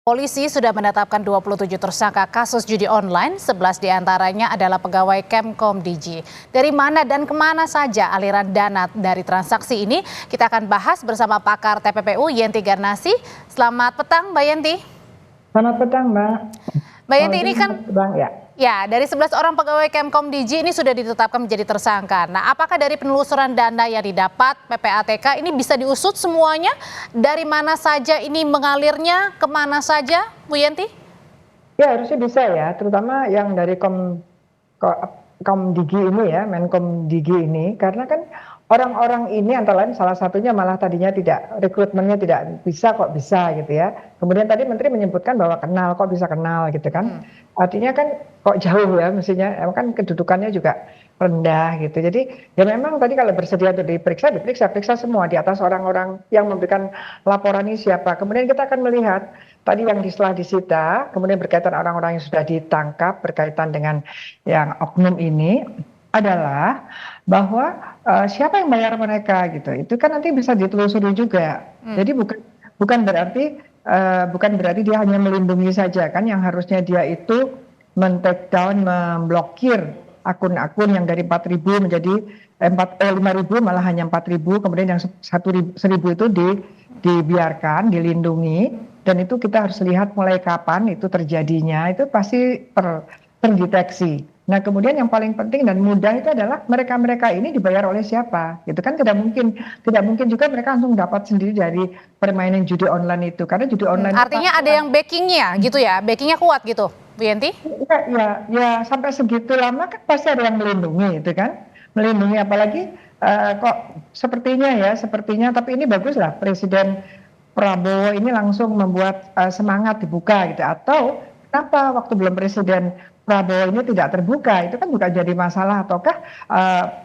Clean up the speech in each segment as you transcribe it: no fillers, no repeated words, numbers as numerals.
Polisi sudah menetapkan 27 tersangka kasus judi online, 11 diantaranya adalah pegawai Kemkom Digi. Dari mana dan kemana saja aliran dana dari transaksi ini? Kita akan bahas bersama pakar TPPU Yenti Garnasi. Selamat petang Mbak Yenti. Selamat petang Mbak. Mbak Yenti, ini kan ya, dari 11 orang pegawai Kemkom Digi ini sudah ditetapkan menjadi tersangka. Nah, apakah dari penelusuran dana yang didapat PPATK ini bisa diusut semuanya? Dari mana saja ini mengalirnya, kemana saja, Bu Yenti? Ya, harusnya bisa ya, terutama yang dari Kom Digi ini ya, Menkom Digi ini, karena kan orang-orang ini antara lain salah satunya malah tadinya rekrutmennya tidak bisa kok bisa gitu ya. Kemudian tadi Menteri menyebutkan bahwa kenal, kok bisa kenal gitu kan. Artinya kan kok jauh ya mestinya, kan kedudukannya juga rendah gitu. Jadi ya memang tadi kalau bersedia untuk diperiksa semua di atas orang-orang yang memberikan laporan ini siapa. Kemudian kita akan melihat tadi yang setelah disita, kemudian berkaitan orang-orang yang sudah ditangkap berkaitan dengan yang oknum ini adalah bahwa siapa yang bayar mereka gitu. Itu kan nanti bisa ditelusuri juga. Jadi bukan berarti dia hanya melindungi saja kan, yang harusnya dia itu men-take down, memblokir akun-akun yang dari 4.000 menjadi 5.000 malah hanya 4.000, kemudian yang 1.000 itu dibiarkan, dilindungi, dan itu kita harus lihat mulai kapan itu terjadinya, itu pasti terdeteksi. Nah, kemudian yang paling penting dan mudah itu adalah mereka ini dibayar oleh siapa, gitu kan. Tidak mungkin juga mereka langsung dapat sendiri dari permainan judi online itu, karena judi online artinya ada yang backingnya gitu ya, backingnya kuat gitu, Bu Yenti? Ya sampai segitu lama kan pasti ada yang melindungi itu kan, melindungi, apalagi kok sepertinya tapi ini bagus lah Presiden Prabowo ini langsung membuat semangat dibuka gitu. Atau kenapa waktu belum Presiden Prabowo ini tidak terbuka, itu kan juga jadi masalah. Ataukah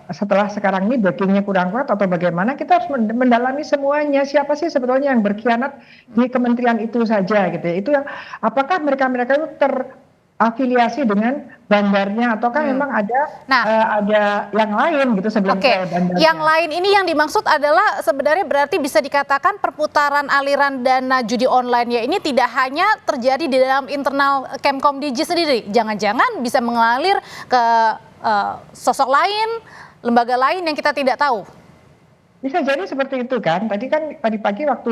setelah sekarang ini backingnya kurang kuat atau bagaimana? Kita harus mendalami semuanya, siapa sih sebetulnya yang berkhianat di kementerian itu saja gitu ya. Itu yang apakah mereka itu terafiliasi dengan bandarnya, ataukah memang ada yang lain gitu sebelum bandarnya. Yang lain ini yang dimaksud adalah sebenarnya berarti bisa dikatakan perputaran aliran dana judi online ya ini tidak hanya terjadi di dalam internal Kemkom Digi sendiri, jangan-jangan bisa mengalir ke sosok lain, lembaga lain yang kita tidak tahu. Bisa jadi seperti itu kan. Tadi pagi waktu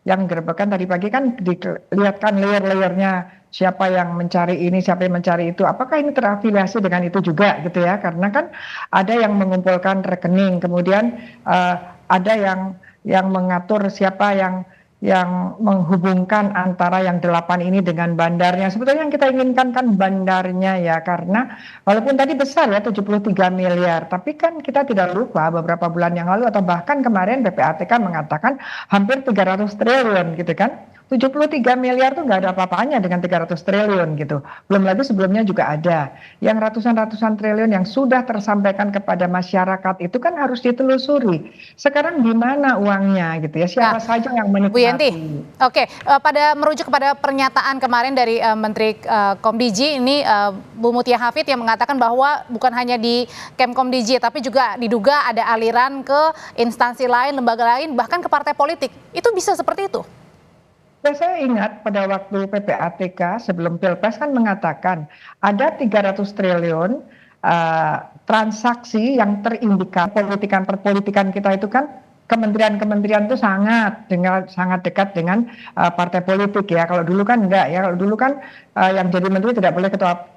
yang gerebekan tadi pagi kan dilihatkan layer-layernya, siapa yang mencari ini, siapa yang mencari itu, apakah ini terafiliasi dengan itu juga gitu ya, karena kan ada yang mengumpulkan rekening, kemudian ada yang mengatur siapa yang menghubungkan antara yang 8 ini dengan bandarnya. Sebetulnya yang kita inginkan kan bandarnya ya, karena walaupun tadi besar ya 73 miliar, tapi kan kita tidak lupa beberapa bulan yang lalu atau bahkan kemarin PPATK mengatakan hampir 300 triliun gitu kan. 73 miliar tuh nggak ada apa-apanya dengan 300 triliun gitu. Belum lagi sebelumnya juga ada yang ratusan triliun yang sudah tersampaikan kepada masyarakat, itu kan harus ditelusuri. Sekarang di mana uangnya gitu ya, siapa saja yang menikmati. Bu Yenti, oke, merujuk kepada pernyataan kemarin dari Menteri Komdigi ini Bu Mutia Hafid yang mengatakan bahwa bukan hanya di Kemkom Digi tapi juga diduga ada aliran ke instansi lain, lembaga lain, bahkan ke partai politik. Itu bisa seperti itu? Ya, saya ingat pada waktu PPATK sebelum Pilpres kan mengatakan ada 300 triliun transaksi yang terindikasi perpolitikan kita itu kan, kementerian-kementerian itu sangat dekat dengan partai politik ya. Kalau dulu kan enggak ya, kalau dulu kan yang jadi menteri tidak boleh ketua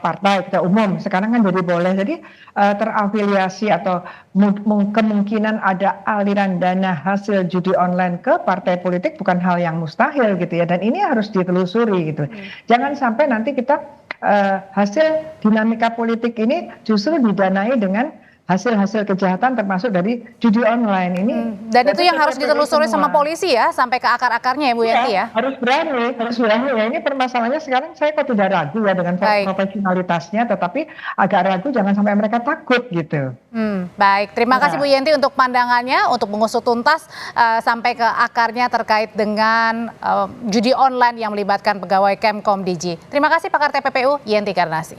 partai, ketua umum, sekarang kan jadi boleh. Jadi terafiliasi atau kemungkinan ada aliran dana hasil judi online ke partai politik bukan hal yang mustahil gitu ya, dan ini harus ditelusuri gitu. Jangan sampai nanti kita hasil dinamika politik ini justru didanai dengan hasil kejahatan termasuk dari judi online ini. Dan itu yang harus ditelusuri sama polisi ya, sampai ke akar-akarnya ya Bu Yenti ya? Harus berani ya. Ini permasalahannya sekarang saya kok tidak ragu ya dengan profesionalitasnya, tetapi agak ragu jangan sampai mereka takut gitu. Baik, terima kasih Bu Yenti untuk pandangannya, untuk mengusut tuntas sampai ke akarnya terkait dengan judi online yang melibatkan pegawai Kemkom Digi. Terima kasih pakar TPPU Yenti Garnasi.